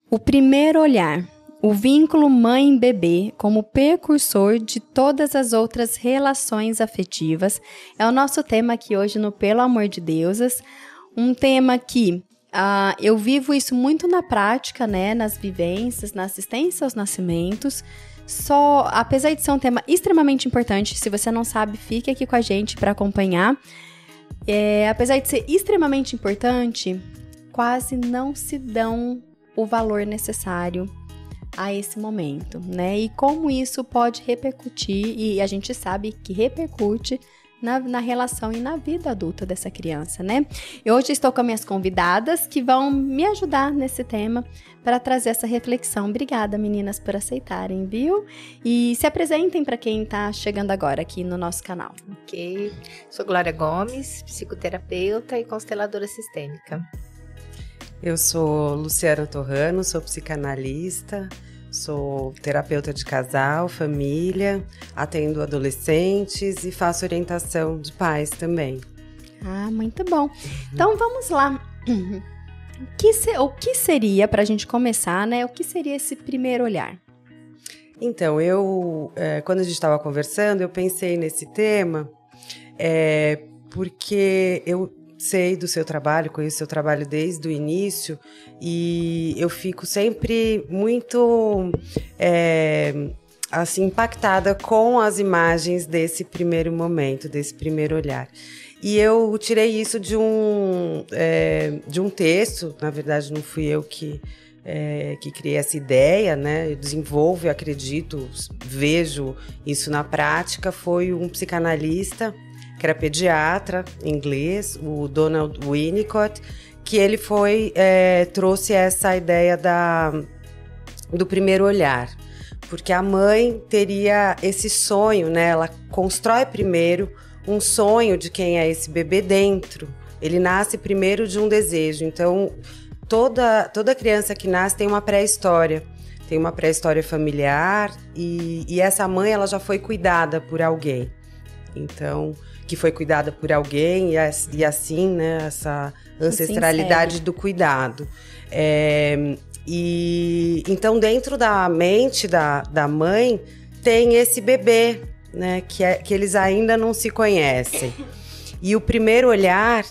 O primeiro olhar, o vínculo mãe-bebê como precursor de todas as outras relações afetivas, é o nosso tema aqui hoje no Pelo Amor de Deusas, um tema que eu vivo isso muito na prática, né, nas vivências, na assistência aos nascimentos. Apesar de ser um tema extremamente importante, se você não sabe, fique aqui com a gente para acompanhar. Apesar de ser extremamente importante, quase não se dão o valor necessário a esse momento, né? E como isso pode repercutir, e a gente sabe que repercute na relação e na vida adulta dessa criança, né? E hoje estou com minhas convidadas que vão me ajudar nesse tema para trazer essa reflexão. Obrigada, meninas, por aceitarem, viu? E se apresentem para quem está chegando agora aqui no nosso canal. Ok, sou Glória Gomes, psicoterapeuta e consteladora sistêmica. Eu sou Luciana Torrano, sou psicanalista, sou terapeuta de casal, família, atendo adolescentes e faço orientação de pais também. Ah, muito bom. Então vamos lá. O que seria, para a gente começar, né? O que seria esse primeiro olhar? Então, quando a gente estava conversando, eu pensei nesse tema porque eu sei do seu trabalho, conheço o seu trabalho desde o início e eu fico sempre muito assim, impactada com as imagens desse primeiro momento, desse primeiro olhar. E eu tirei isso de um texto, na verdade não fui eu que criei essa ideia, né? Eu desenvolvo, eu acredito, vejo isso na prática, foi um psicanalista que era pediatra inglês, o Donald Winnicott, que ele trouxe essa ideia do primeiro olhar, porque a mãe teria esse sonho, né? Ela constrói primeiro um sonho de quem é esse bebê dentro. Ele nasce primeiro de um desejo, então toda criança que nasce tem uma pré-história familiar e essa mãe ela já foi cuidada por alguém, então que foi cuidada por alguém e assim, né, essa ancestralidade do cuidado. E então dentro da mente da mãe tem esse bebê, né, que eles ainda não se conhecem. E o primeiro olhar,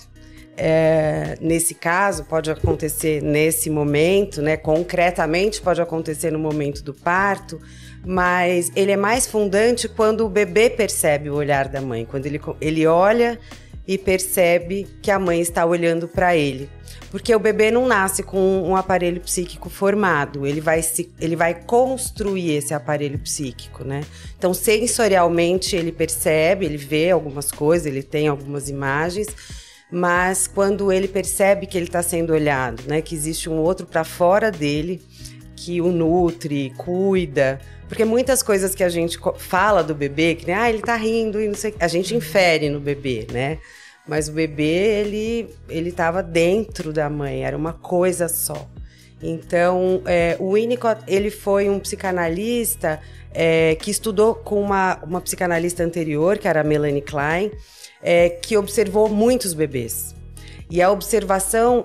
nesse caso, pode acontecer nesse momento, né, concretamente pode acontecer no momento do parto, mas ele é mais fundante quando o bebê percebe o olhar da mãe, quando ele olha e percebe que a mãe está olhando para ele. Porque o bebê não nasce com um aparelho psíquico formado, ele vai construir esse aparelho psíquico, né? Então, sensorialmente, ele percebe, ele vê algumas coisas, ele tem algumas imagens, mas quando ele percebe que ele está sendo olhado, né? Que existe um outro para fora dele, que o nutre, cuida. Porque muitas coisas que a gente fala do bebê, que ele tá rindo e não sei, a gente infere no bebê, né? Mas o bebê, ele tava dentro da mãe, era uma coisa só. Então, o Winnicott, ele foi um psicanalista que estudou com uma psicanalista anterior, que era a Melanie Klein, que observou muitos bebês. E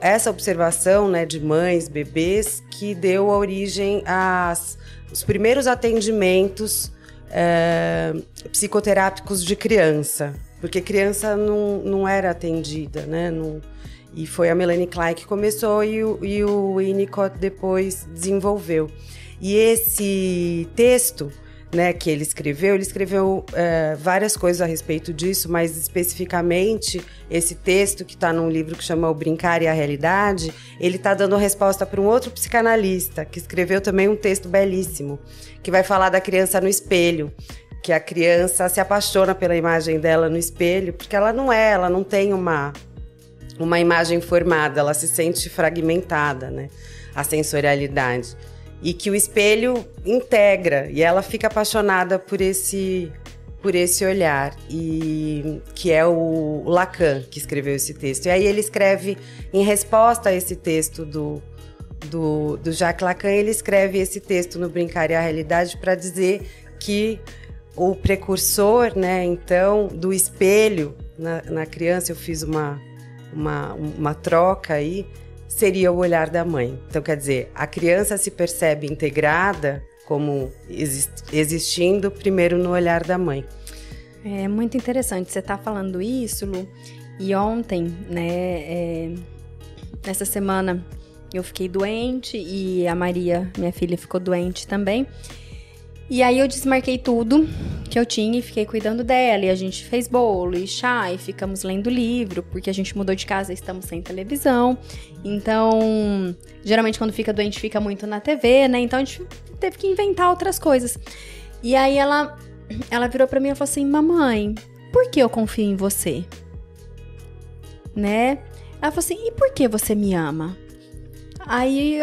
essa observação, né, de mães, bebês, que deu origem os primeiros atendimentos psicoterápicos de criança, porque criança não era atendida, né? E foi a Melanie Klein que começou e o Winnicott depois desenvolveu. E esse texto, né, que ele escreveu várias coisas a respeito disso, mas especificamente esse texto que está num livro que chama O Brincar e a Realidade, ele está dando resposta para um outro psicanalista que escreveu também um texto belíssimo, que vai falar da criança no espelho, que a criança se apaixona pela imagem dela no espelho, porque ela não tem uma imagem formada, ela se sente fragmentada, né, a sensorialidade. E que o espelho integra, e ela fica apaixonada por esse olhar, e que é o Lacan que escreveu esse texto. E aí ele escreve, em resposta a esse texto do Jacques Lacan, ele escreve esse texto no Brincar e a Realidade para dizer que o precursor, né, então, do espelho na criança, eu fiz uma troca aí, seria o olhar da mãe. Então, quer dizer, a criança se percebe integrada como existindo primeiro no olhar da mãe. É muito interessante você tá falando isso, Lu. E ontem, né, nessa semana eu fiquei doente e a Maria, minha filha, ficou doente também. E aí eu desmarquei tudo que eu tinha e fiquei cuidando dela. E a gente fez bolo e chá e ficamos lendo livro, porque a gente mudou de casa e estamos sem televisão. Então, geralmente quando fica doente fica muito na TV, né? Então a gente teve que inventar outras coisas. E aí ela virou pra mim e falou assim: mamãe, por que eu confio em você? Né? Ela falou assim: e por que você me ama? Aí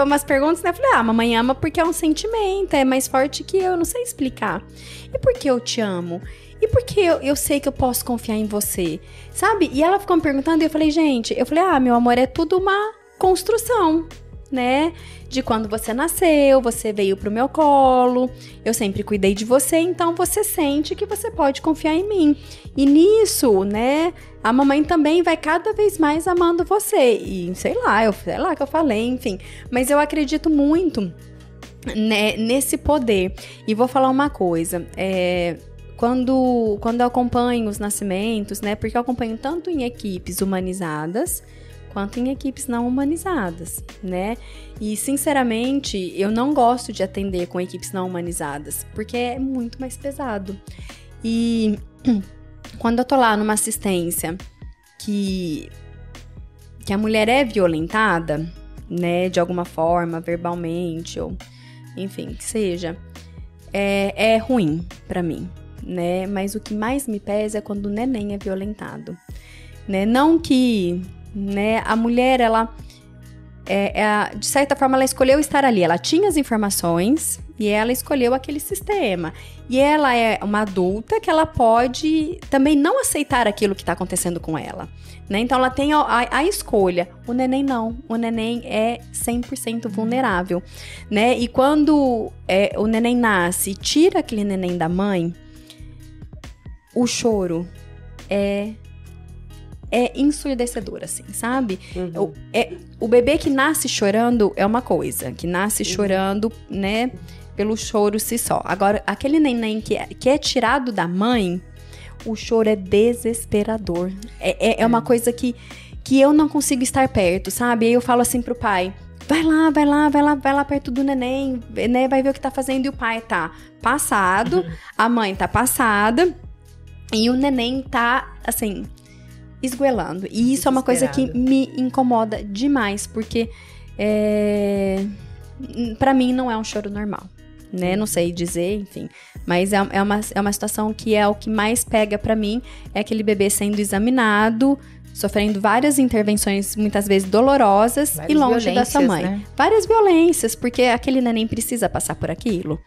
umas perguntas, né? Eu falei: mamãe ama porque é um sentimento, é mais forte que eu não sei explicar. E por que eu te amo? E por que eu sei que eu posso confiar em você? Sabe? E ela ficou me perguntando e eu falei: meu amor, é tudo uma construção, né? De quando você nasceu, você veio pro meu colo, eu sempre cuidei de você, então você sente que você pode confiar em mim. E nisso, né, a mamãe também vai cada vez mais amando você. E sei lá que eu falei, enfim. Mas eu acredito muito, né, nesse poder. E vou falar uma coisa, quando eu acompanho os nascimentos, né, porque eu acompanho tanto em equipes humanizadas, quanto em equipes não humanizadas, né? E, sinceramente, eu não gosto de atender com equipes não humanizadas, porque é muito mais pesado. E quando eu tô lá numa assistência que a mulher é violentada, né, de alguma forma, verbalmente, ou enfim, que seja, é ruim pra mim, né? Mas o que mais me pesa é quando o neném é violentado, né? Não que... né? A mulher, ela, de certa forma, ela escolheu estar ali. Ela tinha as informações e ela escolheu aquele sistema. E ela é uma adulta que ela pode também não aceitar aquilo que está acontecendo com ela, né? Então, ela tem a escolha. O neném não. O neném é 100% vulnerável, né? E quando o neném nasce e tira aquele neném da mãe, o choro é ensurdecedor, assim, sabe? Uhum. O bebê que nasce chorando é uma coisa, que nasce chorando, né, pelo choro si só. Agora, aquele neném que é tirado da mãe, o choro é desesperador. É uma coisa que eu não consigo estar perto, sabe? Aí eu falo assim pro pai: vai lá perto do neném, né, vai ver o que tá fazendo. E o pai tá passado, a mãe tá passada, e o neném tá, assim, esgoelando. E isso é uma coisa que me incomoda demais, porque pra mim não é um choro normal, né? Não sei dizer, enfim. Mas é uma situação que é o que mais pega pra mim, é aquele bebê sendo examinado, sofrendo várias intervenções, muitas vezes dolorosas, e longe da sua mãe. Né? Várias violências, porque aquele neném precisa passar por aquilo.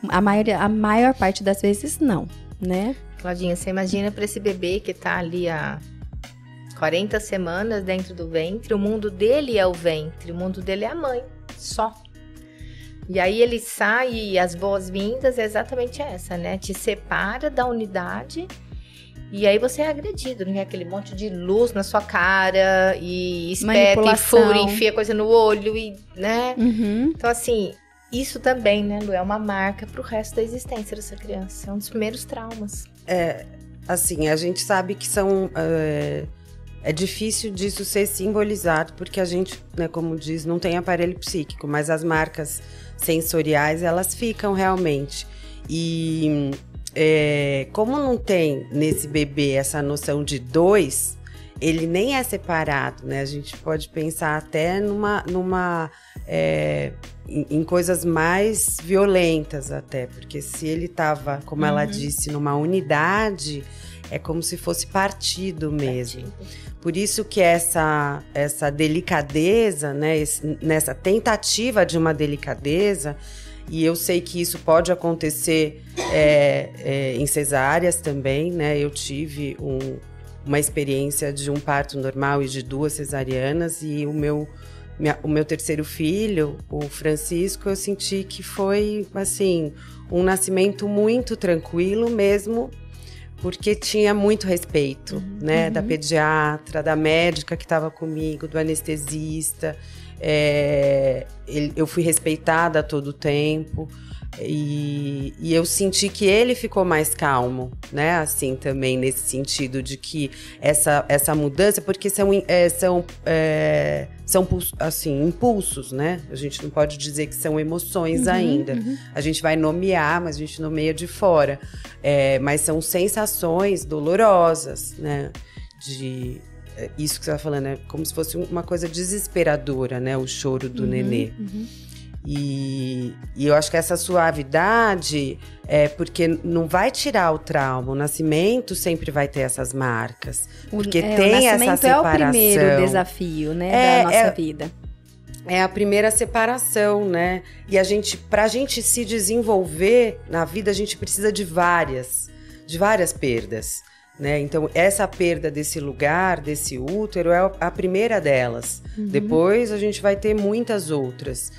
A maior parte das vezes, não, né? Claudinha, você imagina pra esse bebê que tá ali há 40 semanas dentro do ventre, o mundo dele é o ventre, o mundo dele é a mãe, só. E aí ele sai e as boas-vindas é exatamente essa, né? Te separa da unidade e aí você é agredido, né? Aquele monte de luz na sua cara e espeta e fura, enfia coisa no olho e, né? Uhum. Então, assim, isso também, né, Lu, é uma marca pro resto da existência dessa criança. É um dos primeiros traumas. Assim, a gente sabe que são... É difícil disso ser simbolizado, porque a gente, né, como diz, não tem aparelho psíquico, mas as marcas sensoriais, elas ficam realmente. E como não tem nesse bebê essa noção de dois, ele nem é separado, né? A gente pode pensar até em coisas mais violentas até, porque se ele estava, como ela disse, numa unidade, é como se fosse partido mesmo. Por isso que essa delicadeza, né, nessa tentativa de uma delicadeza, e eu sei que isso pode acontecer em cesáreas também, né? Eu tive uma experiência de um parto normal e de 2 cesarianas, e o meu terceiro filho, o Francisco, eu senti que foi, assim, um nascimento muito tranquilo mesmo, porque tinha muito respeito, né? Da pediatra, da médica que estava comigo, do anestesista. Eu fui respeitada a todo tempo. E eu senti que ele ficou mais calmo, né? Assim, também nesse sentido de que essa mudança, porque são assim, impulsos, né? A gente não pode dizer que são emoções ainda. A gente vai nomear, mas a gente nomeia de fora. Mas são sensações dolorosas, né? Isso que você está falando, é como se fosse uma coisa desesperadora, né? O choro do nenê. E eu acho que essa suavidade é porque não vai tirar o trauma. O nascimento sempre vai ter essas marcas. Porque tem essa separação. O nascimento é o primeiro desafio, né, da nossa vida. É a primeira separação, né? E pra gente se desenvolver na vida, a gente precisa de várias perdas. Né? Então, essa perda desse lugar, desse útero, é a primeira delas. Depois, a gente vai ter muitas outras.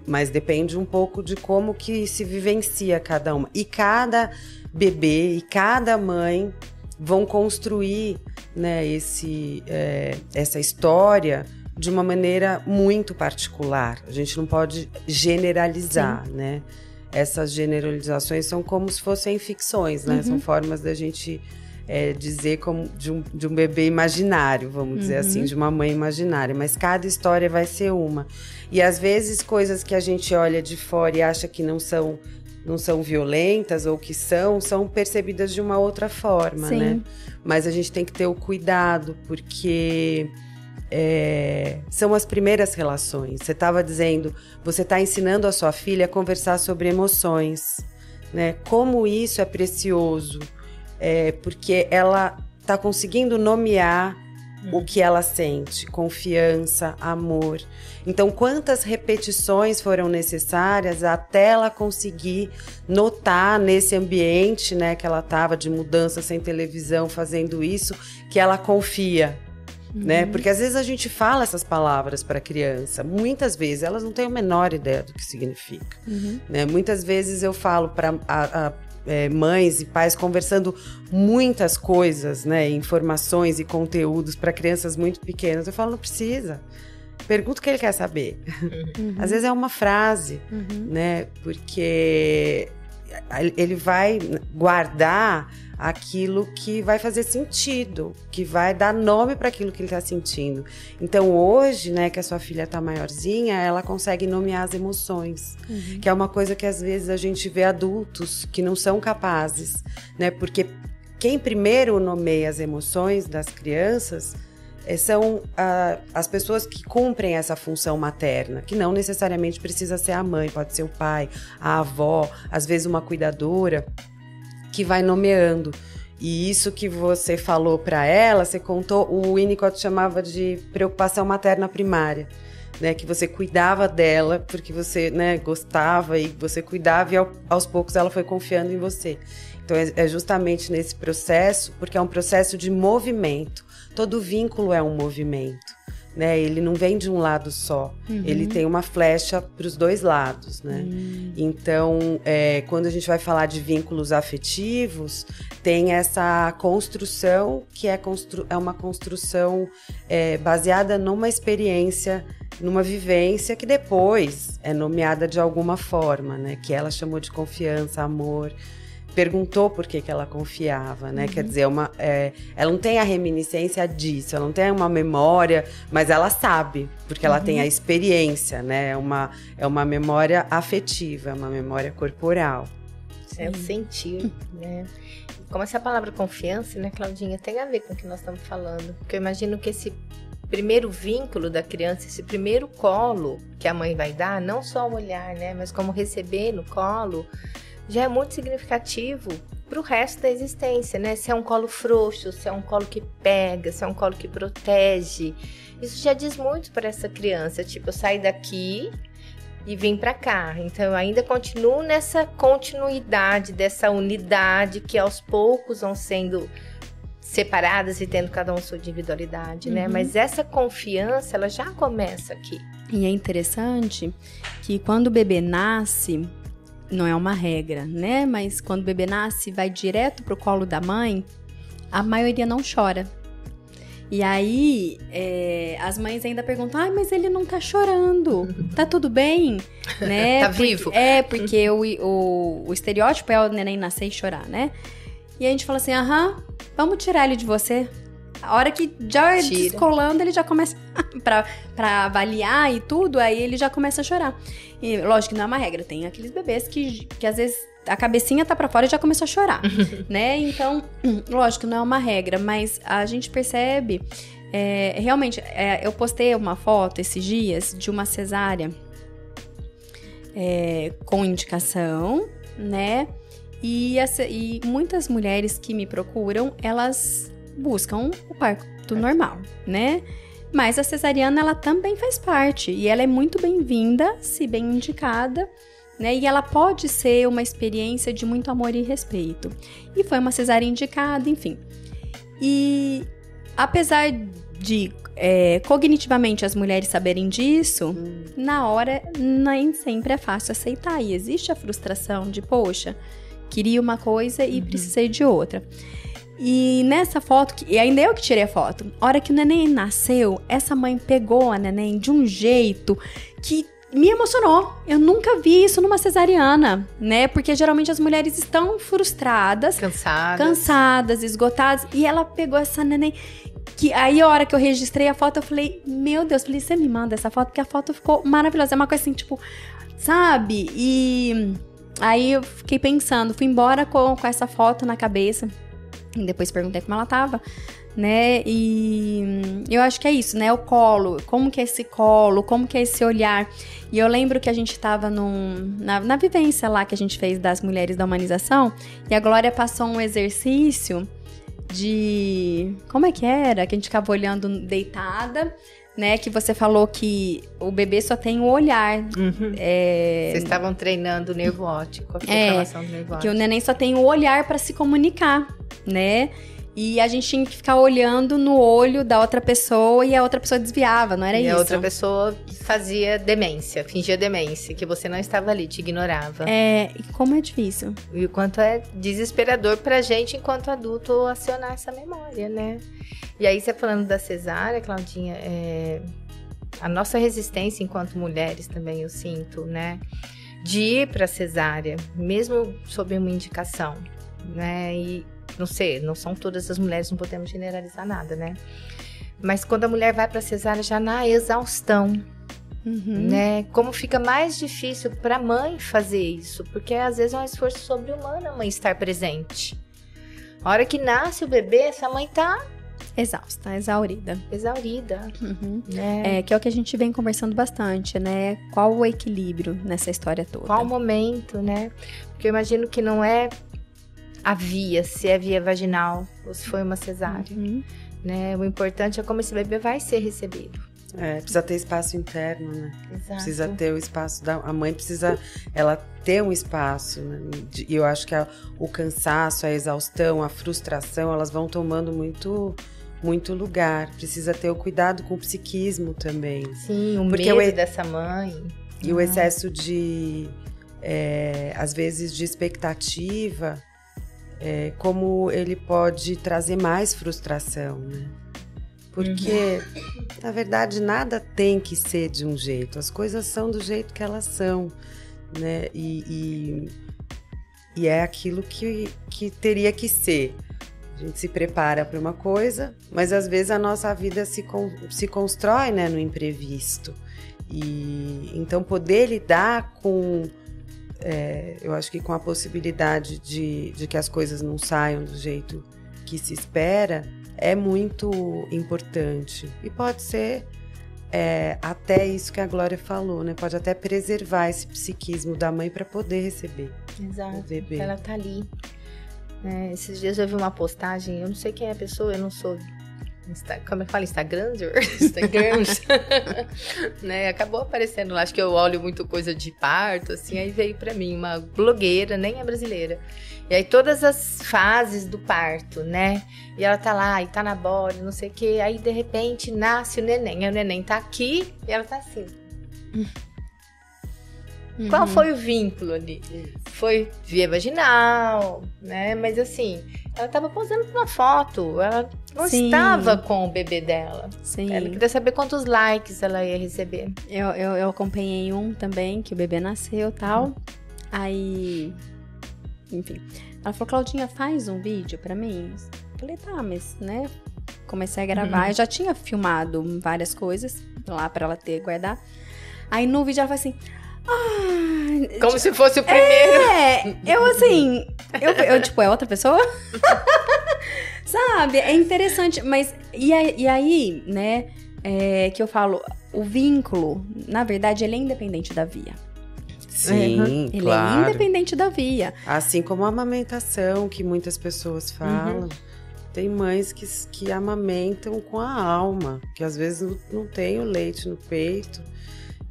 Mas depende um pouco de como que se vivencia cada uma. E cada bebê e cada mãe vão construir, né, essa história de uma maneira muito particular. A gente não pode generalizar, né? Essas generalizações são como se fossem ficções, né? São formas da gente dizer como de um bebê imaginário, vamos dizer assim, de uma mãe imaginária. Mas cada história vai ser uma. E às vezes coisas que a gente olha de fora e acha que não são violentas ou que são percebidas de uma outra forma, né? Mas a gente tem que ter o cuidado, porque são as primeiras relações. Você estava dizendo, você está ensinando a sua filha a conversar sobre emoções, né? Como isso é precioso, porque ela está conseguindo nomear o que ela sente, confiança, amor. Então, quantas repetições foram necessárias até ela conseguir notar nesse ambiente, né, que ela estava de mudança sem televisão, fazendo isso, que ela confia. Né? Porque às vezes a gente fala essas palavras para a criança, muitas vezes elas não têm a menor ideia do que significa. Né? Muitas vezes eu falo para mães e pais conversando muitas coisas, né? Informações e conteúdos para crianças muito pequenas. Eu falo, não precisa. Pergunta o que ele quer saber. Às vezes é uma frase, né? Porque ele vai guardar aquilo que vai fazer sentido, que vai dar nome para aquilo que ele está sentindo. Então hoje, né, que a sua filha está maiorzinha, ela consegue nomear as emoções, que é uma coisa que às vezes a gente vê adultos que não são capazes, né? Porque quem primeiro nomeia as emoções das crianças são as pessoas que cumprem essa função materna, que não necessariamente precisa ser a mãe, pode ser o pai, a avó, às vezes uma cuidadora, que vai nomeando. E isso que você falou para ela, você contou, o Winnicott chamava de preocupação materna primária, né? Que você cuidava dela porque você, né, gostava e você cuidava, e aos poucos ela foi confiando em você. Então é justamente nesse processo, porque é um processo de movimento. Todo vínculo é um movimento, né? Ele não vem de um lado só, ele tem uma flecha para os dois lados, né? Então, quando a gente vai falar de vínculos afetivos, tem essa construção que é uma construção baseada numa experiência, numa vivência que depois é nomeada de alguma forma, né? Que ela chamou de confiança, amor. Perguntou por que ela confiava, né? Quer dizer, ela não tem a reminiscência disso, ela não tem uma memória, mas ela sabe, porque ela tem a experiência, né? É uma memória afetiva, é uma memória corporal. É o sentir, né? Como essa palavra confiança, né, Claudinha, tem a ver com o que nós estamos falando. Porque eu imagino que esse primeiro vínculo da criança, esse primeiro colo que a mãe vai dar, não só o olhar, né? Mas como receber no colo, já é muito significativo para o resto da existência, né? Se é um colo frouxo, se é um colo que pega, se é um colo que protege. Isso já diz muito para essa criança. Tipo, eu saí daqui e vim para cá. Então, eu ainda continuo nessa continuidade, dessa unidade que aos poucos vão sendo separadas e tendo cada um sua individualidade, né? Mas essa confiança, ela já começa aqui. E é interessante que quando o bebê nasce, não é uma regra, né? Mas quando o bebê nasce e vai direto pro colo da mãe, a maioria não chora. E aí, as mães ainda perguntam, mas ele não tá chorando, tá tudo bem? Né? Tá vivo. Porque o estereótipo é o neném nascer e chorar, né? E a gente fala assim, vamos tirar ele de você. A hora que já descolando, ele já começa pra avaliar e tudo, aí ele já começa a chorar. E lógico que não é uma regra, tem aqueles bebês que às vezes a cabecinha tá pra fora e já começou a chorar, né? Então, lógico, não é uma regra, mas a gente percebe, realmente, eu postei uma foto esses dias de uma cesárea com indicação, né? E muitas mulheres que me procuram, elas buscam o parto normal, né? Mas a cesariana, ela também faz parte. E ela é muito bem-vinda, se bem indicada, né? E ela pode ser uma experiência de muito amor e respeito. E foi uma cesárea indicada, enfim. E apesar de cognitivamente as mulheres saberem disso, na hora nem sempre é fácil aceitar. E existe a frustração de, poxa, queria uma coisa e precisei de outra. E nessa foto, e ainda eu que tirei a foto, a hora que o neném nasceu, essa mãe pegou a neném de um jeito que me emocionou. Eu nunca vi isso numa cesariana, né? Porque geralmente as mulheres estão frustradas, cansadas, esgotadas, e ela pegou essa neném. Que aí a hora que eu registrei a foto, eu falei, meu Deus, você me manda essa foto, porque a foto ficou maravilhosa. É uma coisa assim, tipo, sabe? E aí eu fiquei pensando, fui embora com essa foto na cabeça. E depois perguntei como ela tava, né? E eu acho que é isso, né? O colo, como que é esse colo, como que é esse olhar. E eu lembro que a gente tava na vivência lá que a gente fez das mulheres da humanização, e a Glória passou um exercício de... Como é que era? Que a gente ficava olhando deitada, né? Que você falou que o bebê só tem o olhar. Vocês estavam treinando o nervo óptico, a formação do nervo óptico. Que o neném só tem o olhar para se comunicar, né? E a gente tinha que ficar olhando no olho da outra pessoa e a outra pessoa desviava, não era isso? E a outra pessoa fazia demência, fingia demência, que você não estava ali, te ignorava. E como é difícil. E o quanto é desesperador pra gente, enquanto adulto, acionar essa memória, né? E aí, você falando da cesárea, Claudinha, a nossa resistência enquanto mulheres também, eu sinto, né? De ir pra cesárea, mesmo sob uma indicação, né? E não sei, não são todas as mulheres, não podemos generalizar nada, né? Mas quando a mulher vai pra cesárea já na exaustão, né? Como fica mais difícil pra mãe fazer isso, porque às vezes é um esforço sobre-humano a mãe estar presente. A hora que nasce o bebê, essa mãe tá exausta, exaurida. Né? Que é o que a gente vem conversando bastante, né? Qual o equilíbrio nessa história toda? Qual o momento, né? Porque eu imagino que não é a via, se é via vaginal ou se foi uma cesárea, né? O importante é como esse bebê vai ser recebido. Precisa ter espaço interno, né? Exato. Precisa ter o espaço a mãe precisa ela ter um espaço, né? E eu acho que o cansaço, a exaustão, a frustração, elas vão tomando muito lugar. Precisa ter o cuidado com o psiquismo também. Sim, medo dessa mãe. E o excesso de, às vezes, de expectativa, como ele pode trazer mais frustração, né? Porque, na verdade, nada tem que ser de um jeito. As coisas são do jeito que elas são, né? E é aquilo que teria que ser. A gente se prepara para uma coisa, mas às vezes a nossa vida se constrói, né, no imprevisto. E então poder lidar com... eu acho que com a possibilidade de que as coisas não saiam do jeito que se espera é muito importante. E pode ser até isso que a Glória falou, né? Pode até preservar esse psiquismo da mãe para poder receber o bebê. Ela tá ali. Esses dias eu vi uma postagem, eu não sei quem é a pessoa, eu não sou... Como é que fala? Instagrammer? Né? Acabou aparecendo lá, acho que eu olho muito coisa de parto, assim, aí veio pra mim uma blogueira, nem é brasileira. E aí todas as fases do parto, né? E ela tá lá, e tá na borda, não sei o quê, aí de repente nasce o neném. Aí o neném tá aqui e ela tá assim. Qual foi o vínculo ali? foi via vaginal, né? Mas assim, ela tava posando pra uma foto, ela não estava com o bebê dela. Sim. Ela queria saber quantos likes ela ia receber. Eu acompanhei um também, que o bebê nasceu e tal. Aí, enfim, ela falou, Claudinha, faz um vídeo pra mim. Eu falei, tá, mas, né? Comecei a gravar, eu já tinha filmado várias coisas lá pra ela ter, guardar. Aí no vídeo ela falou assim... Como se fosse o primeiro. Eu assim... Eu tipo, é outra pessoa? Sabe? É interessante, mas... E aí, né? Que eu falo... O vínculo, na verdade, ele é independente da via. Sim, Ele claro. é independente da via. Assim como a amamentação, que muitas pessoas falam. Tem mães que amamentam com a alma, que às vezes não tem o leite no peito.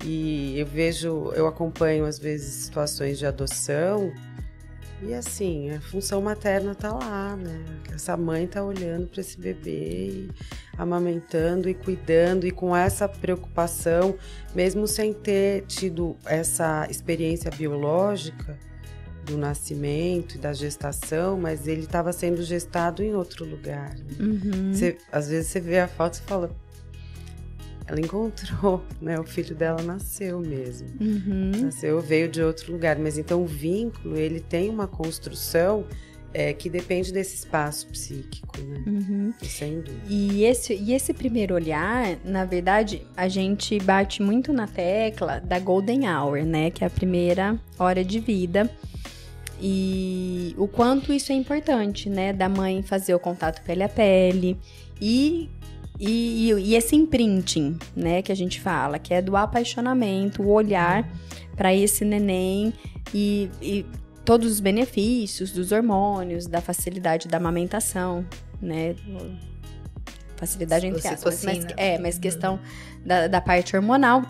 E eu acompanho às vezes situações de adoção e assim, a função materna tá lá, né? Essa mãe tá olhando para esse bebê e amamentando e cuidando e com essa preocupação, mesmo sem ter tido essa experiência biológica do nascimento e da gestação, mas ele estava sendo gestado em outro lugar. Né? Às vezes você vê a foto e fala... Ela encontrou, né? O filho dela nasceu mesmo. Nasceu, veio de outro lugar. Mas então o vínculo, ele tem uma construção que depende desse espaço psíquico, né? Sem dúvida. E esse primeiro olhar, na verdade, a gente bate muito na tecla da Golden Hour, né? Que é a primeira hora de vida. E o quanto isso é importante, né? Da mãe fazer o contato pele a pele e esse imprinting, né, que a gente fala, que é do apaixonamento, o olhar para esse neném e todos os benefícios dos hormônios, da facilidade da amamentação, né, facilidade entre aspas, mas questão da parte hormonal,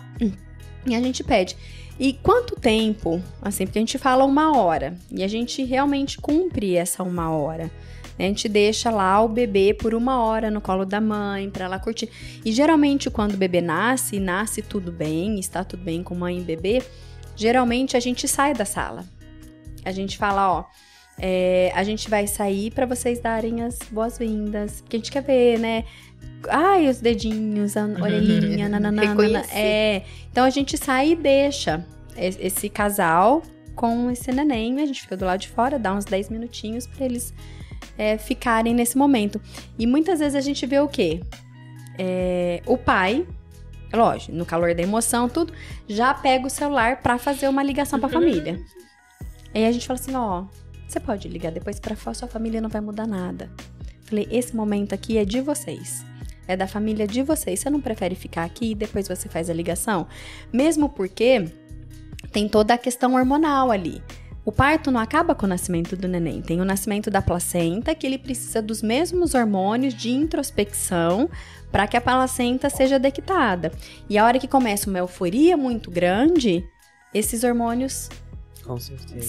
e a gente pede. E quanto tempo, assim, porque a gente fala 1 hora, e a gente realmente cumpre essa 1 hora. A gente deixa lá o bebê por 1 hora no colo da mãe, pra ela curtir. E geralmente quando o bebê nasce tudo bem, está tudo bem com mãe e bebê, geralmente a gente sai da sala. A gente fala, a gente vai sair pra vocês darem as boas-vindas, porque a gente quer ver, né? Ai, os dedinhos, a orelhinha, nananana. Então a gente sai e deixa esse casal com esse neném, a gente fica do lado de fora, dá uns 10 minutinhos pra eles ficarem nesse momento. E muitas vezes a gente vê o quê? O pai, lógico, no calor da emoção, tudo, já pega o celular pra fazer uma ligação pra família. Aí a gente fala assim, você pode ligar depois pra sua família, não vai mudar nada. Falei, esse momento aqui é de vocês. É da família de vocês. Você não prefere ficar aqui e depois você faz a ligação? Mesmo porque tem toda a questão hormonal ali. O parto não acaba com o nascimento do neném. Tem o nascimento da placenta, que ele precisa dos mesmos hormônios de introspecção para que a placenta seja dectada. E a hora que começa uma euforia muito grande, esses hormônios com certeza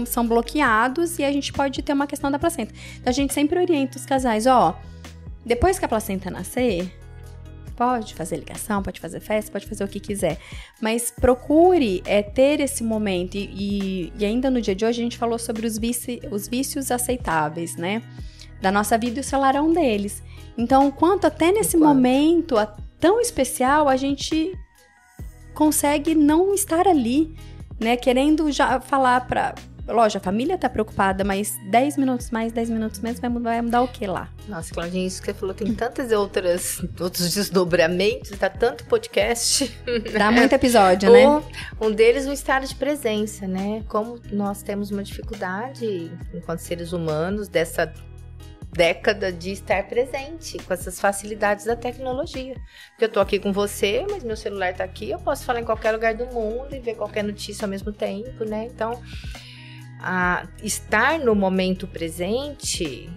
são bloqueados e a gente pode ter uma questão da placenta. Então a gente sempre orienta os casais, depois que a placenta nascer, pode fazer ligação, pode fazer festa, pode fazer o que quiser. Mas procure ter esse momento. E ainda no dia de hoje a gente falou sobre os vícios aceitáveis, né? Da nossa vida, e o celular é um deles. Então, quanto até nesse momento tão especial, a gente consegue não estar ali, né? Querendo já falar pra... Lógico, a família tá preocupada, mas 10 minutos mais, 10 minutos menos vai mudar o que lá? Nossa, Claudinha, isso que você falou, tem tantas outros desdobramentos, tá tanto podcast. Dá muito episódio, né? Um deles, o estado de presença, né? Como nós temos uma dificuldade, enquanto seres humanos, dessa década de estar presente com essas facilidades da tecnologia. Porque eu tô aqui com você, mas meu celular tá aqui, eu posso falar em qualquer lugar do mundo e ver qualquer notícia ao mesmo tempo, né? Então... estar no momento presente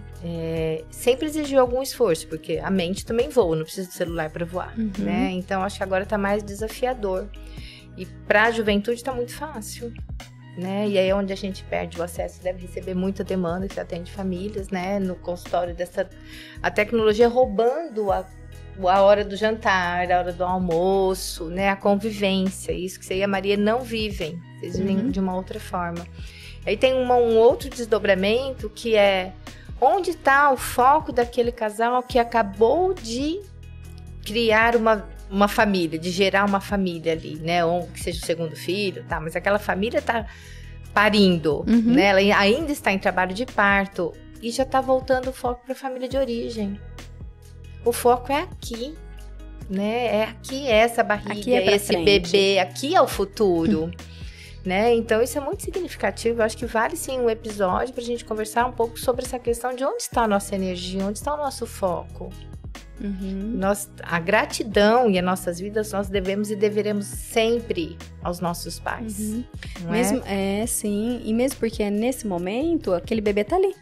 sempre exigiu algum esforço, porque a mente também voa, não precisa do celular para voar, né? Então, acho que agora tá mais desafiador. E para a juventude tá muito fácil, né? E aí é onde a gente perde o acesso, deve receber muita demanda, que você atende famílias, né? No consultório a tecnologia roubando a hora do jantar, a hora do almoço, né? A convivência, isso que você e a Maria não vivem, vocês vivem de uma outra forma. Aí tem um outro desdobramento que é onde está o foco daquele casal que acabou de criar uma família, de gerar uma família ali, né? Ou que seja o segundo filho, tá? Mas aquela família tá parindo, né? Ela ainda está em trabalho de parto e já tá voltando o foco para a família de origem. O foco é aqui, né? É aqui, essa barriga, aqui é esse frente. Bebê, aqui é o futuro. Né? Então isso é muito significativo. Eu acho que vale sim um episódio para a gente conversar um pouco sobre essa questão de onde está a nossa energia, onde está o nosso foco. A gratidão e as nossas vidas nós devemos e deveremos sempre aos nossos pais. Não mesmo, sim. E mesmo porque nesse momento aquele bebê tá ali.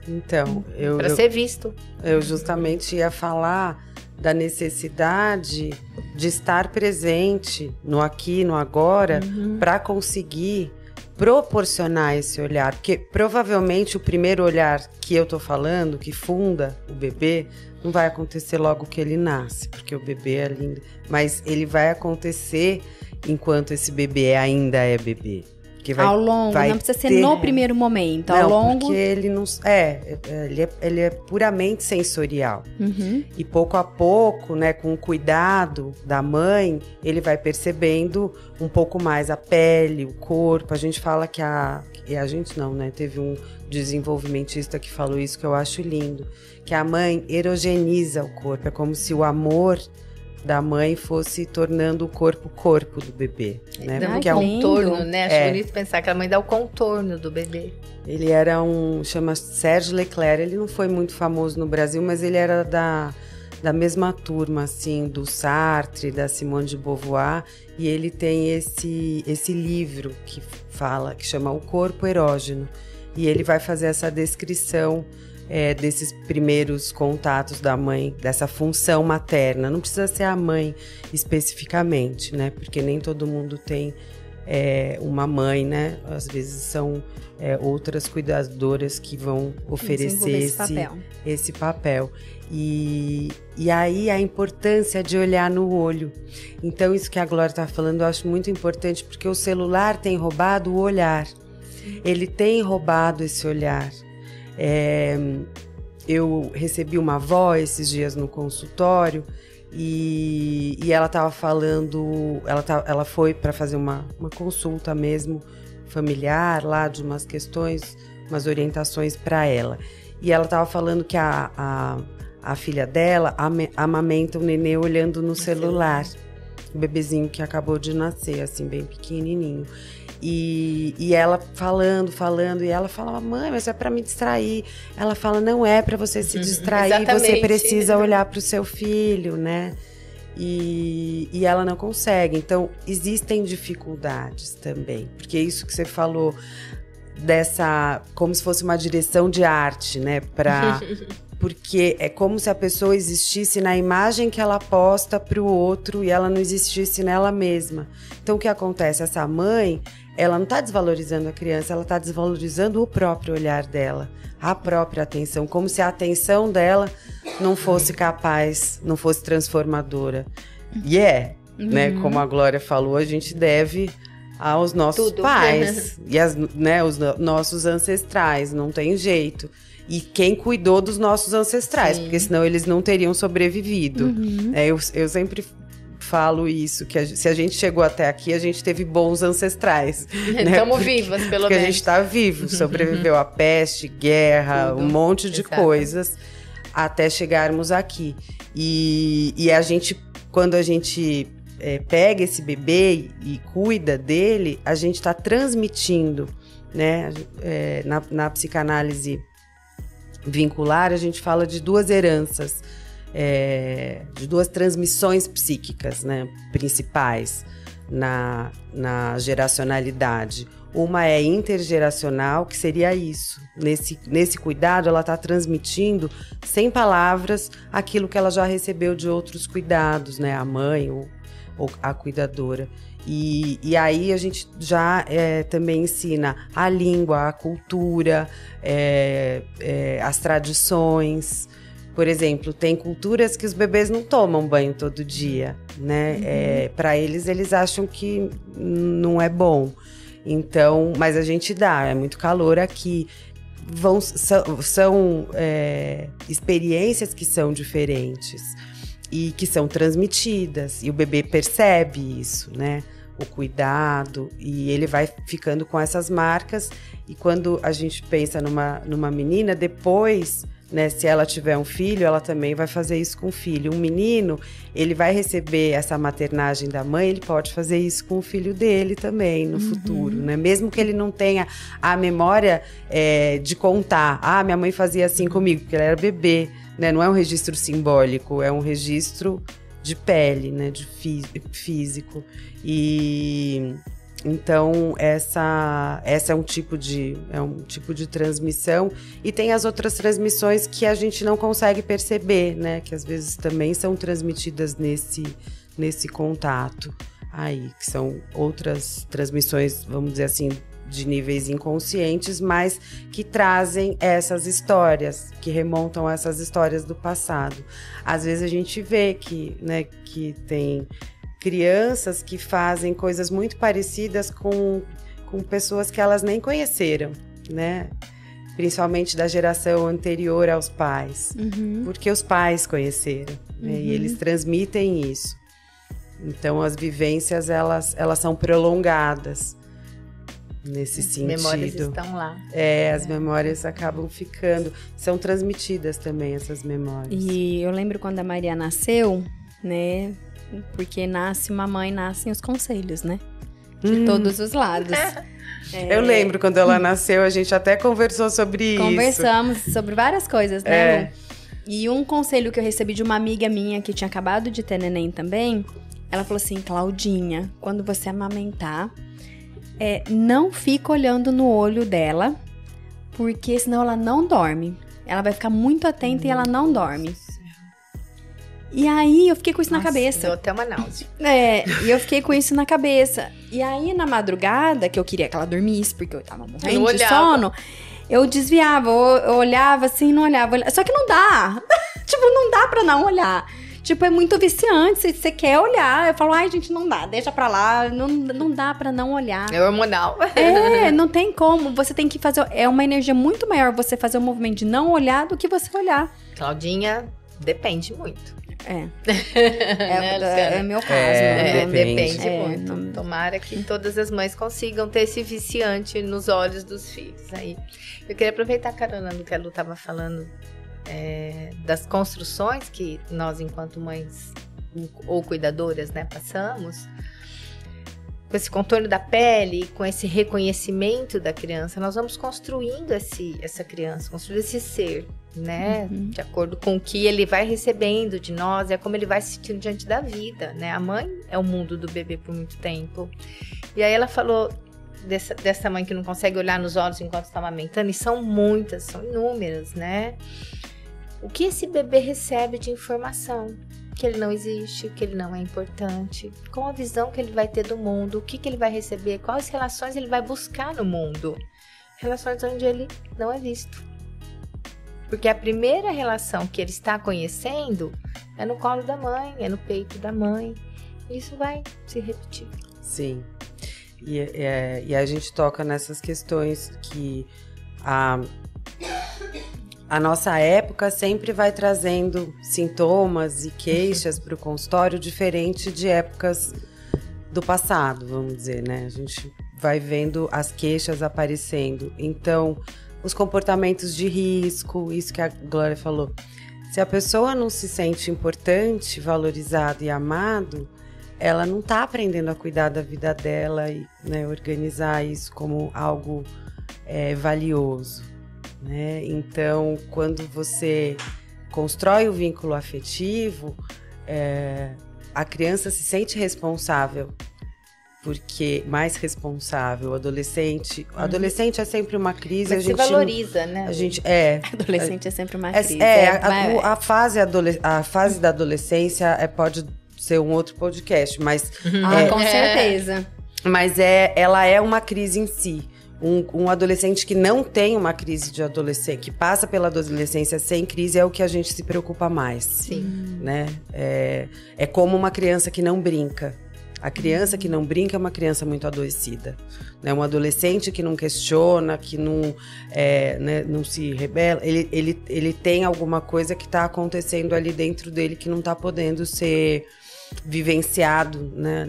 Então, para ser visto. Eu justamente ia falar da necessidade de estar presente no aqui, no agora, para conseguir proporcionar esse olhar. Porque provavelmente o primeiro olhar que eu tô falando, que funda o bebê, não vai acontecer logo que ele nasce, porque o bebê é lindo. Mas ele vai acontecer enquanto esse bebê ainda é bebê. Ao longo, não precisa ser no primeiro momento, ao longo. Porque ele não ele é puramente sensorial. E pouco a pouco, né, com o cuidado da mãe, ele vai percebendo um pouco mais a pele, o corpo. A gente fala que a gente não, né? Teve um desenvolvimentista que falou isso que eu acho lindo, que a mãe erogeniza o corpo, é como se o amor da mãe fosse tornando o corpo do bebê, né? Porque é um contorno, né? Acho bonito pensar que a mãe dá o contorno do bebê. Ele era chama Serge Leclerc, ele não foi muito famoso no Brasil, mas ele era da mesma turma, assim, do Sartre, da Simone de Beauvoir, e ele tem esse livro que chama O Corpo Erógeno, e ele vai fazer essa descrição desses primeiros contatos da mãe, dessa função materna. Não precisa ser a mãe especificamente, né? Porque nem todo mundo tem uma mãe, né? Às vezes são outras cuidadoras que vão oferecer esse papel. E aí a importância de olhar no olho. Então isso que a Glória está falando eu acho muito importante, porque o celular tem roubado o olhar. Ele tem roubado esse olhar. Eu recebi uma avó esses dias no consultório e ela estava falando, ela foi para fazer uma consulta mesmo familiar lá de umas questões, umas orientações para ela. E ela estava falando que a filha dela amamenta o nenê olhando no celular, o bebezinho que acabou de nascer, assim, bem pequenininho. E ela falando, e ela falava, mãe, mas é para me distrair. Ela fala, não é para você se distrair, Exatamente. Você precisa olhar para o seu filho, né? E ela não consegue. Então, existem dificuldades também. Porque isso que você falou, como se fosse uma direção de arte, né? Porque é como se a pessoa existisse na imagem que ela posta para o outro e ela não existisse nela mesma. Então, o que acontece? Essa mãe, ela não está desvalorizando a criança, ela está desvalorizando o próprio olhar dela, a própria atenção, como se a atenção dela não fosse capaz, não fosse transformadora. E né? Como a Glória falou, a gente deve aos nossos pais e os nossos ancestrais, não tem jeito. E quem cuidou dos nossos ancestrais, porque senão eles não teriam sobrevivido. Eu sempre falo isso, que se a gente chegou até aqui, a gente teve bons ancestrais. Estamos vivas, pelo menos. Porque a gente está vivo, sobreviveu a peste, guerra, um monte de coisas, até chegarmos aqui. E a gente, quando a gente pega esse bebê e cuida dele, a gente está transmitindo, né? Na psicanálise vincular, a gente fala de duas heranças, de duas transmissões psíquicas, né, principais na geracionalidade. Uma é intergeracional, que seria isso. Nesse cuidado, ela está transmitindo, sem palavras, aquilo que ela já recebeu de outros cuidados, né, a mãe ou a cuidadora. E aí a gente já também ensina a língua, a cultura, as tradições. Por exemplo, tem culturas que os bebês não tomam banho todo dia, né? Para eles acham que não é bom. Então, mas a gente dá, é muito calor aqui. São experiências que são diferentes e que são transmitidas. E o bebê percebe isso, né? O cuidado, e ele vai ficando com essas marcas. E quando a gente pensa numa menina, depois, né, se ela tiver um filho, ela também vai fazer isso com o filho. Um menino, ele vai receber essa maternagem da mãe, ele pode fazer isso com o filho dele também no futuro, né? Mesmo que ele não tenha a memória de contar, minha mãe fazia assim comigo, porque ela era bebê, né? Não é um registro simbólico, é um registro de pele, né? De físico. E então essa é um tipo de transmissão, e tem as outras transmissões que a gente não consegue perceber, né? Que às vezes também são transmitidas nesse contato aí, que são outras transmissões, vamos dizer assim, de níveis inconscientes, mas que trazem essas histórias, que remontam a essas histórias do passado. Às vezes a gente vê que tem crianças que fazem coisas muito parecidas com pessoas que elas nem conheceram, né? Principalmente da geração anterior aos pais, porque os pais conheceram, né? E eles transmitem isso. Então as vivências elas são prolongadas nesse sentido. As memórias estão lá. As memórias acabam ficando, são transmitidas também essas memórias. E eu lembro quando a Maria nasceu, né? Porque uma mãe, nascem os conselhos, né? De todos os lados. Eu lembro quando ela nasceu, a gente até conversou sobre isso. Conversamos sobre várias coisas, né, Lu? E um conselho que eu recebi de uma amiga minha que tinha acabado de ter neném também, ela falou assim: Claudinha, quando você amamentar, não fica olhando no olho dela, porque senão ela não dorme. Ela vai ficar muito atenta e ela não dorme. E aí, eu fiquei com isso na cabeça. Deu até uma náusea. E eu fiquei com isso na cabeça. E aí, na madrugada, que eu queria que ela dormisse, porque eu tava morrendo de sono, eu desviava, eu olhava assim, não olhava. Só que não dá. Tipo, não dá pra não olhar. Tipo, é muito viciante. Se você quer olhar, eu falo, ai, gente, não dá, deixa pra lá. Não dá pra não olhar. É hormonal. Não tem como. Você tem que fazer... É uma energia muito maior você fazer o movimento de não olhar do que você olhar. Claudinha, depende muito. É meu caso. Depende muito. Tomara que todas as mães consigam ter esse viciante nos olhos dos filhos. Aí, eu queria aproveitar, carona, do que a Lu estava falando, das construções que nós, enquanto mães ou cuidadoras, né, passamos. Com esse contorno da pele, com esse reconhecimento da criança, nós vamos construindo essa criança, construindo esse ser, né? De acordo com o que ele vai recebendo de nós, é como ele vai se sentindo diante da vida, né? A mãe é o mundo do bebê por muito tempo. E aí ela falou dessa mãe que não consegue olhar nos olhos enquanto está amamentando, e são muitas, são inúmeras, né? O que esse bebê recebe de informação? Que ele não existe, que ele não é importante, qual a visão que ele vai ter do mundo, o que ele vai receber, quais relações ele vai buscar no mundo, relações onde ele não é visto. Porque a primeira relação que ele está conhecendo é no colo da mãe, é no peito da mãe. Isso vai se repetir. Sim. E a gente toca nessas questões que a nossa época sempre vai trazendo sintomas e queixas para o consultório diferente de épocas do passado, vamos dizer, né? A gente vai vendo as queixas aparecendo. Então, os comportamentos de risco, isso que a Glória falou. Se a pessoa não se sente importante, valorizado e amado, ela não está aprendendo a cuidar da vida dela e, né, organizar isso como algo valioso. Né? Então, quando você constrói o vínculo afetivo, a criança se sente responsável, porque mais responsável, o adolescente é sempre uma crise. Mas se valoriza, né? Adolescente é sempre uma crise. A fase da adolescência pode ser um outro podcast, mas com certeza. Mas ela é uma crise em si. Um adolescente que não tem uma crise de adolescência, que passa pela adolescência sem crise, é o que a gente se preocupa mais. Sim. Né? É como uma criança que não brinca. A criança que não brinca é uma criança muito adoecida. Né? Um adolescente que não questiona, que não, né, não se rebela, ele tem alguma coisa que está acontecendo ali dentro dele que não está podendo ser vivenciado, né,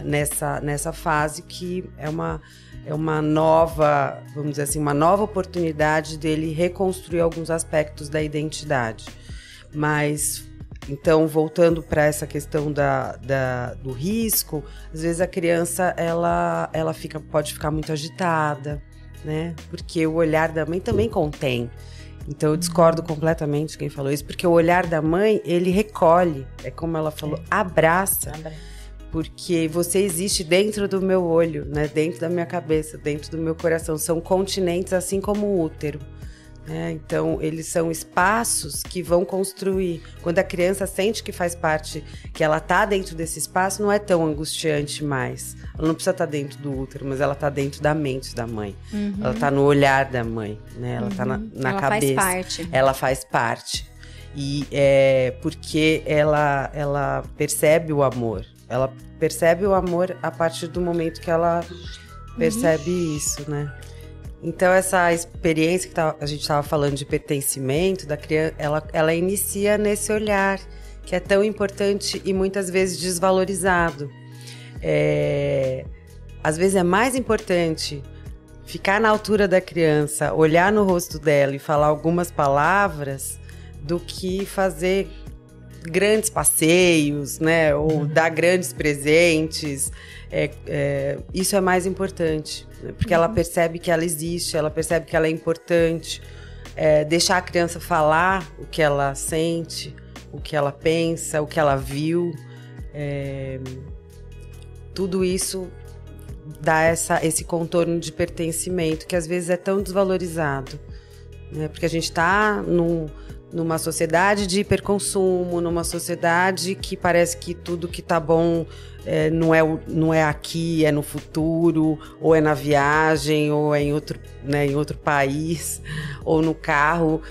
nessa fase, que é uma nova, vamos dizer assim, uma nova oportunidade dele reconstruir alguns aspectos da identidade. Mas, então, voltando para essa questão do risco, às vezes a criança ela pode ficar muito agitada, né? Porque o olhar da mãe também contém. Então, eu discordo completamente de quem falou isso, porque o olhar da mãe, ele recolhe, é como ela falou, abraça. Porque você existe dentro do meu olho, né? Dentro da minha cabeça, dentro do meu coração. São continentes, assim como o útero. Né? Então, eles são espaços que vão construir. Quando a criança sente que faz parte, que ela está dentro desse espaço, não é tão angustiante mais. Ela não precisa estar dentro do útero, mas ela está dentro da mente da mãe. Ela está no olhar da mãe, né? Ela está na ela cabeça. Faz parte. Ela faz parte. E porque ela percebe o amor. Ela percebe o amor a partir do momento que ela percebe isso, né? Então, essa experiência que a gente estava falando de pertencimento da criança, ela inicia nesse olhar, que é tão importante e muitas vezes desvalorizado. Às vezes é mais importante ficar na altura da criança, olhar no rosto dela e falar algumas palavras, do que fazer grandes passeios, né? Ou dar grandes presentes. Isso é mais importante, né? Porque ela percebe que ela existe, ela percebe que ela é importante. Deixar a criança falar o que ela sente, o que ela pensa, o que ela viu. Tudo isso dá esse contorno de pertencimento que às vezes é tão desvalorizado, né? Porque a gente está numa sociedade de hiperconsumo, numa sociedade que parece que tudo que tá bom não é aqui, é no futuro, ou é na viagem, ou é em outro país, ou no carro,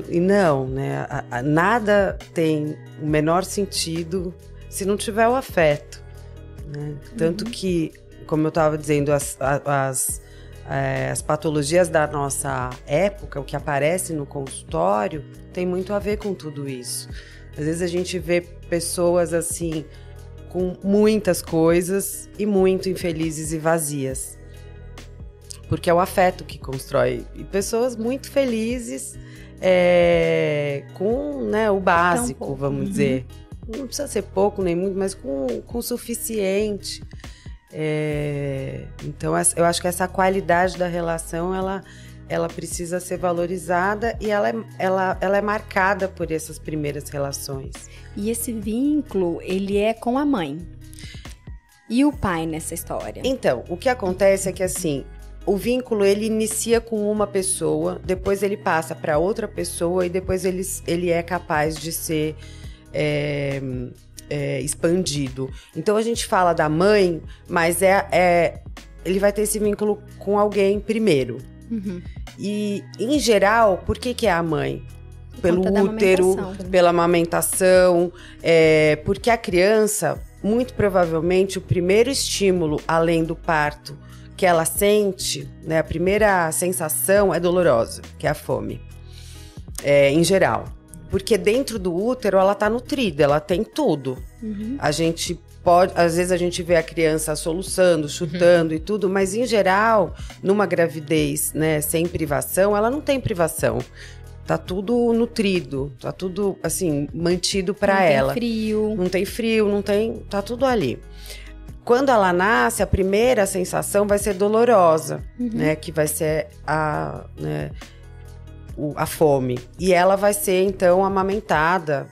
e não, né? Nada tem o menor sentido se não tiver o afeto, né? Tanto que, como eu estava dizendo, as patologias da nossa época, o que aparece no consultório, tem muito a ver com tudo isso. Às vezes a gente vê pessoas assim, com muitas coisas e muito infelizes e vazias. Porque é o afeto que constrói. E pessoas muito felizes com, né, o básico, vamos dizer. Não precisa ser pouco nem muito, mas com o suficiente. Então, eu acho que essa qualidade da relação, ela precisa ser valorizada e ela é marcada por essas primeiras relações. E esse vínculo, ele é com a mãe. E o pai nessa história? Então, o que acontece é que, assim, o vínculo, ele inicia com uma pessoa, depois ele passa para outra pessoa e depois ele é capaz de ser expandido. Então a gente fala da mãe, mas ele vai ter esse vínculo com alguém primeiro. E, em geral, por que é a mãe? Pelo útero, pela amamentação, porque a criança, muito provavelmente, o primeiro estímulo, além do parto, que ela sente, né, a primeira sensação é dolorosa, que é a fome, em geral. Porque dentro do útero ela tá nutrida, ela tem tudo. A gente às vezes a gente vê a criança soluçando, chutando e tudo, mas em geral, numa gravidez, né, sem privação, ela não tem privação. Tá tudo nutrido, tá tudo, assim, mantido para ela. Não tem frio. Não tem frio, não tem, tá tudo ali. Quando ela nasce, a primeira sensação vai ser dolorosa, né, que vai ser a fome. E ela vai ser, então, amamentada,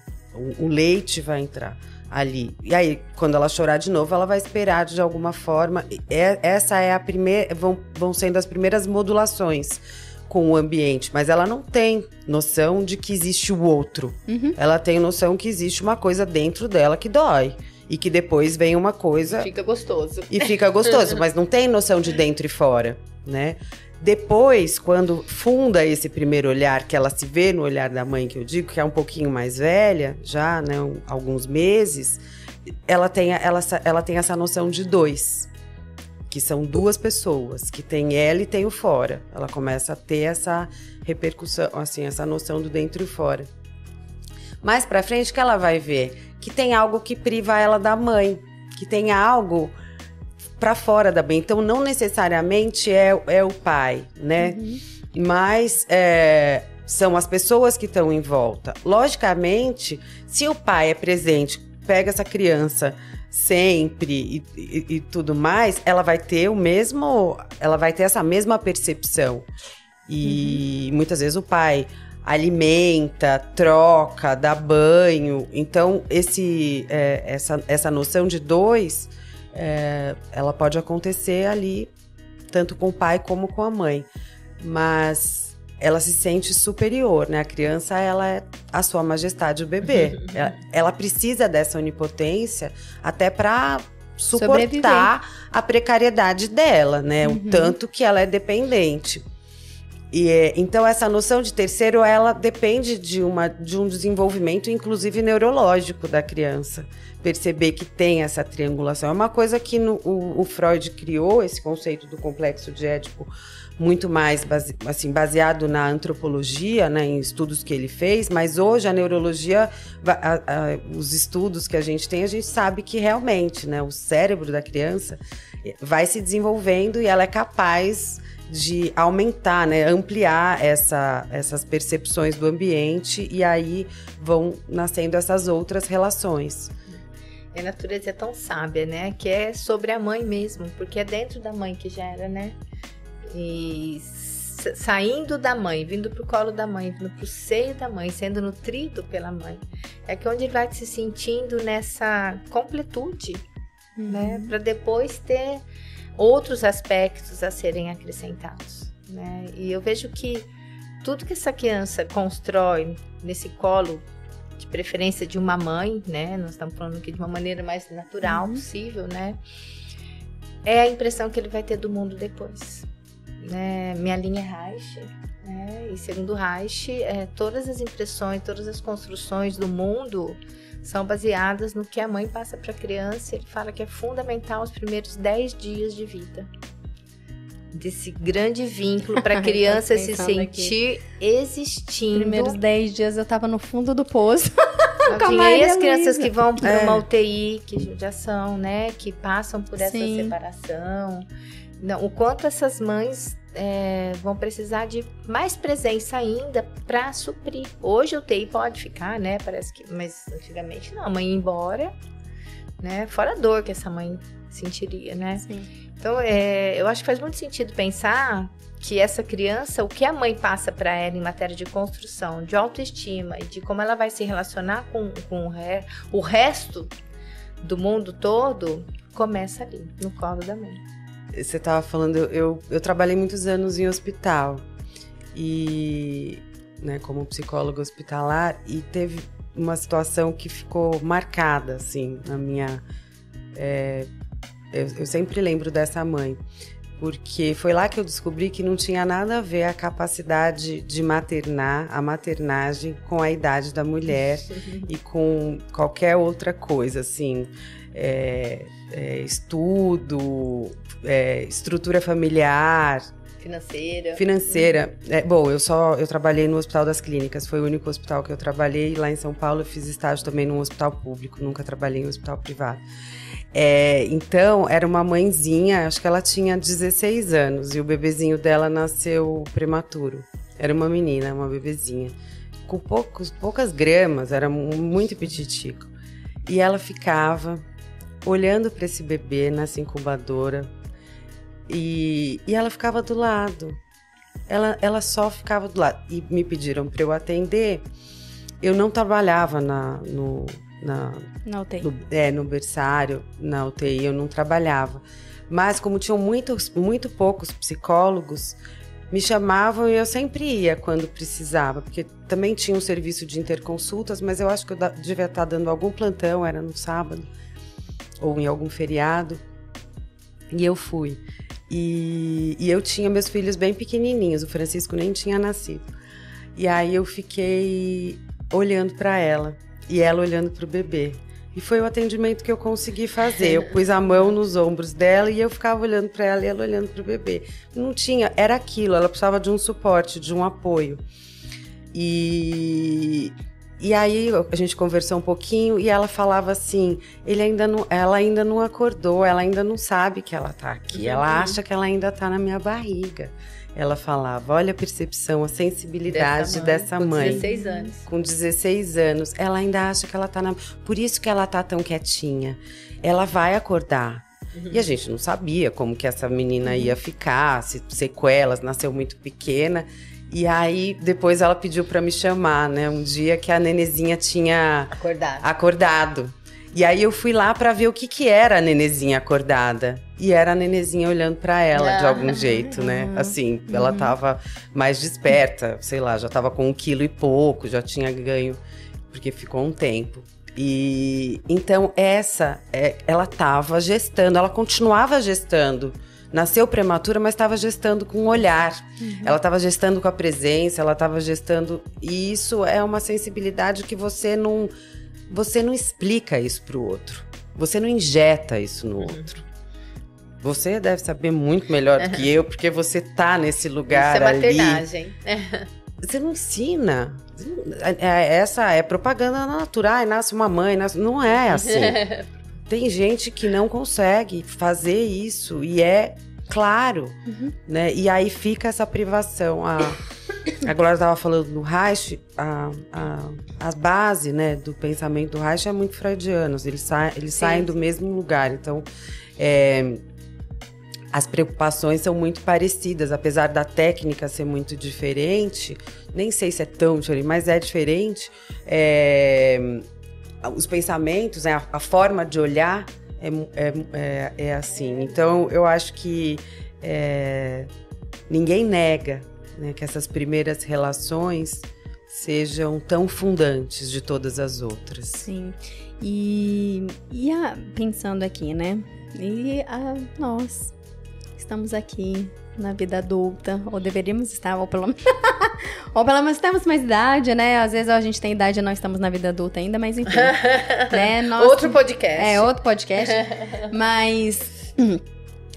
o leite vai entrar ali. E aí, quando ela chorar de novo, ela vai esperar de alguma forma. Essa é a primeira, vão sendo as primeiras modulações com o ambiente, mas ela não tem noção de que existe o outro. Ela tem noção que existe uma coisa dentro dela que dói. E que depois vem uma coisa... Fica gostoso. E fica gostoso, mas não tem noção de dentro e fora, né? Depois, quando funda esse primeiro olhar, que ela se vê no olhar da mãe, que eu digo, que é um pouquinho mais velha, já, né, alguns meses, ela tem essa noção de dois, que são duas pessoas, que tem ela e tem o fora. Ela começa a ter essa repercussão, assim, essa noção do dentro e fora. Mais pra frente que ela vai ver que tem algo que priva ela da mãe, que tem algo pra fora da mãe. Então, não necessariamente é o pai, né? Mas são as pessoas que estão em volta. Logicamente, se o pai é presente, pega essa criança sempre e tudo mais, ela vai ter essa mesma percepção. E muitas vezes o pai alimenta, troca, dá banho. Então, essa noção de dois, ela pode acontecer ali, tanto com o pai como com a mãe. Mas ela se sente superior, né? A criança, ela é a sua majestade, o bebê. Ela precisa dessa onipotência até para suportar a precariedade dela, né? O tanto que ela é dependente. Então, essa noção de terceiro, ela depende de um desenvolvimento, inclusive neurológico da criança. Perceber que tem essa triangulação. É uma coisa que o Freud criou, esse conceito do complexo de Édipo, muito mais baseado na antropologia, né, em estudos que ele fez, mas hoje a neurologia, os estudos que a gente tem, a gente sabe que realmente, né, o cérebro da criança vai se desenvolvendo e ela é capaz de aumentar, né, ampliar essas percepções do ambiente, e aí vão nascendo essas outras relações. A natureza é tão sábia, né, que é sobre a mãe mesmo, porque é dentro da mãe que gera, né, e saindo da mãe, vindo pro colo da mãe, vindo pro seio da mãe, sendo nutrido pela mãe, é que onde ele vai se sentindo nessa completude, né, para depois ter outros aspectos a serem acrescentados, né? E eu vejo que tudo que essa criança constrói nesse colo, de preferência de uma mãe, né? Nós estamos falando aqui de uma maneira mais natural possível, né? É a impressão que ele vai ter do mundo depois, né? Minha linha é Reich, né? E segundo Reich, todas as impressões, todas as construções do mundo são baseadas no que a mãe passa para a criança. Ele fala que é fundamental os primeiros 10 dias de vida. Desse grande vínculo para a criança se sentir existindo. Primeiros 10 dias eu tava no fundo do poço. E aí as crianças que vão para uma UTI, que já são, né, que passam por essa separação. Não, o quanto essas mães vão precisar de mais presença ainda para suprir. Hoje a UTI pode ficar, né? Parece que, mas antigamente não. A mãe ia embora, né? Fora a dor que essa mãe sentiria, né? Sim. Então, eu acho que faz muito sentido pensar que essa criança, o que a mãe passa para ela em matéria de construção, de autoestima e de como ela vai se relacionar com o resto do mundo todo, começa ali, no colo da mãe. Você estava falando, eu trabalhei muitos anos em hospital, e, né, como psicóloga hospitalar, e teve uma situação que ficou marcada, assim, na minha... eu sempre lembro dessa mãe, porque foi lá que eu descobri que não tinha nada a ver a capacidade de maternar, a maternagem, com a idade da mulher e com qualquer outra coisa, assim... estudo, estrutura familiar, financeira. Bom, eu trabalhei no Hospital das Clínicas, foi o único hospital que eu trabalhei. Lá em São Paulo eu fiz estágio também num hospital público, nunca trabalhei em hospital privado. Então, era uma mãezinha, acho que ela tinha 16 anos, e o bebezinho dela nasceu prematuro. Era uma menina, uma bebezinha, com poucas gramas, era muito petitico. E ela ficava olhando para esse bebê nessa incubadora, e ela ficava do lado. Ela só ficava do lado. E me pediram para eu atender. Eu não trabalhava na UTI. No berçário, na UTI, eu não trabalhava. Mas como tinham muito poucos psicólogos, me chamavam e eu sempre ia quando precisava, porque também tinha um serviço de interconsultas, mas eu acho que eu devia estar dando algum plantão, era no sábado, ou em algum feriado, e eu fui. E eu tinha meus filhos bem pequenininhos, o Francisco nem tinha nascido. E aí eu fiquei olhando para ela, e ela olhando para o bebê. E foi o atendimento que eu consegui fazer. Eu pus a mão nos ombros dela e eu ficava olhando para ela e ela olhando para o bebê. Não tinha, era aquilo, ela precisava de um suporte, de um apoio. E aí a gente conversou um pouquinho e ela falava assim, ela ainda não acordou, ela ainda não sabe que ela tá aqui, ela acha que ela ainda tá na minha barriga. Ela falava, olha a percepção, a sensibilidade dessa mãe. Com 16 anos. Com 16 anos. Ela ainda acha que ela tá na... Por isso que ela tá tão quietinha. Ela vai acordar. E a gente não sabia como que essa menina ia ficar, se sequelas, nasceu muito pequena. E aí, depois ela pediu pra me chamar, né? Um dia que a nenezinha tinha... Acordado. E aí eu fui lá pra ver o que era a nenezinha acordada. E era a nenezinha olhando pra ela de algum jeito, né? Assim, ela tava mais desperta, sei lá, já tava com 1 quilo e pouco, já tinha ganho, porque ficou um tempo. E então ela tava gestando, ela continuava gestando. Nasceu prematura, mas estava gestando com o olhar. Ela estava gestando com a presença, ela estava gestando... E isso é uma sensibilidade que você não explica isso pro outro. Você não injeta isso no outro. Você deve saber muito melhor do que eu, porque você tá nesse lugar ali. Isso é maternagem. Você não ensina. Essa é propaganda natural. Nasce uma mãe, não é assim. Tem gente que não consegue fazer isso e é claro, né? E aí fica essa privação. A Glória estava falando do Reich, a base, né, do pensamento do Reich é muito freudiano. Eles saem do mesmo lugar. Então, as preocupações são muito parecidas, apesar da técnica ser muito diferente. Nem sei se é tão diferente, mas é diferente. Os pensamentos, né, a forma de olhar é assim. Então, eu acho que ninguém nega, né, que essas primeiras relações sejam tão fundantes de todas as outras. Sim. E pensando aqui, né? Nós estamos aqui na vida adulta, ou deveríamos estar, ou pelo menos temos mais idade, né? Às vezes a gente tem idade e não estamos na vida adulta ainda, mas enfim. Né? Outro podcast. Outro podcast. Mas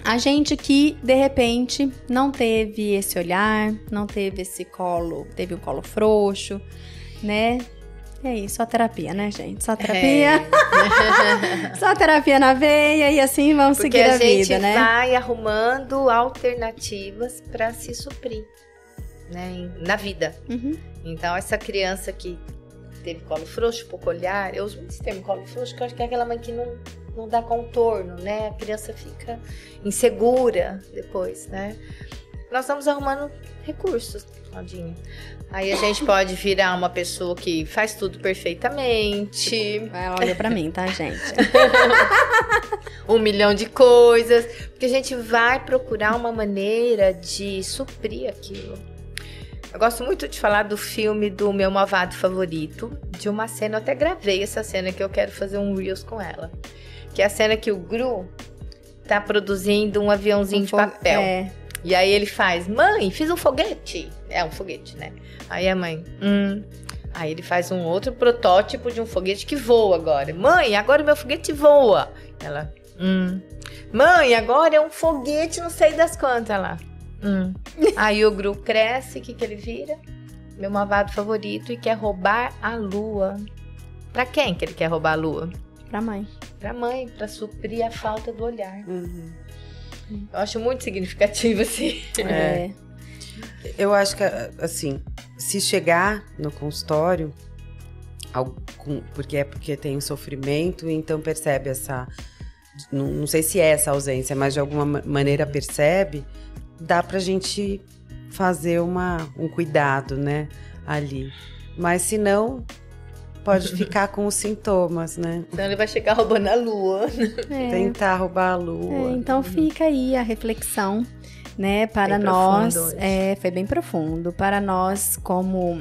a gente que, de repente, não teve esse olhar, não teve esse colo, teve um colo frouxo, né? É isso, só terapia, né, gente? Só terapia. Só terapia na veia e assim vamos seguir a vida, né? Porque a gente vai arrumando alternativas para se suprir, né, na vida. Então, essa criança que teve colo frouxo, pouco olhar, eu uso muito esse termo colo frouxo, porque eu acho que é aquela mãe que não dá contorno, né? A criança fica insegura depois, né? Nós estamos arrumando recursos, Claudinha. Aí a gente pode virar uma pessoa que faz tudo perfeitamente. Ela olha pra mim, tá, gente? 1 milhão de coisas. Porque a gente vai procurar uma maneira de suprir aquilo. Eu gosto muito de falar do filme do meu malvado favorito, de uma cena, eu até gravei essa cena que eu quero fazer um Reels com ela. Que é a cena que o Gru tá produzindo um aviãozinho de papel. E aí ele faz, mãe, fiz um foguete. É um foguete, né? Aí a mãe, Aí ele faz um outro protótipo de um foguete que voa agora. Mãe, agora o meu foguete voa. Ela, Mãe, agora é um foguete não sei das quantas. Ela, Aí o Gru cresce, o que ele vira? Meu malvado favorito e quer roubar a lua. Pra quem que ele quer roubar a lua? Pra mãe. Pra mãe, pra suprir a falta do olhar. Eu acho muito significativo, assim. Eu acho que, assim, se chegar no consultório, porque tem um sofrimento, então percebe essa... Não sei se é essa ausência, mas de alguma maneira percebe, dá pra gente fazer um cuidado, né, ali. Mas se não... Pode ficar com os sintomas, né? Então ele vai chegar roubando a lua. Tentar roubar a lua. Então fica aí a reflexão, né? Para nós, foi bem profundo. Para nós, como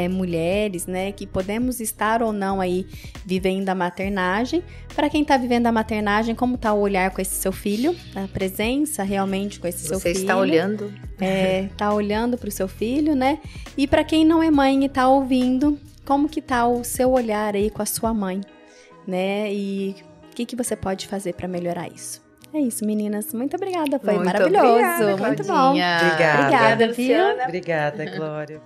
mulheres, né? Que podemos estar ou não aí vivendo a maternagem. Para quem está vivendo a maternagem, como está o olhar com esse seu filho? A presença realmente com esse seu filho. Você está olhando? Está olhando para o seu filho, né? E para quem não é mãe e está ouvindo... Como que tá o seu olhar aí com a sua mãe, né? E o que você pode fazer para melhorar isso? É isso, meninas. Muito obrigada. Foi Muito maravilhoso. obrigada, muito bom. Claudinha. Obrigada. Obrigada, viu? Luciana. Obrigada, Glória.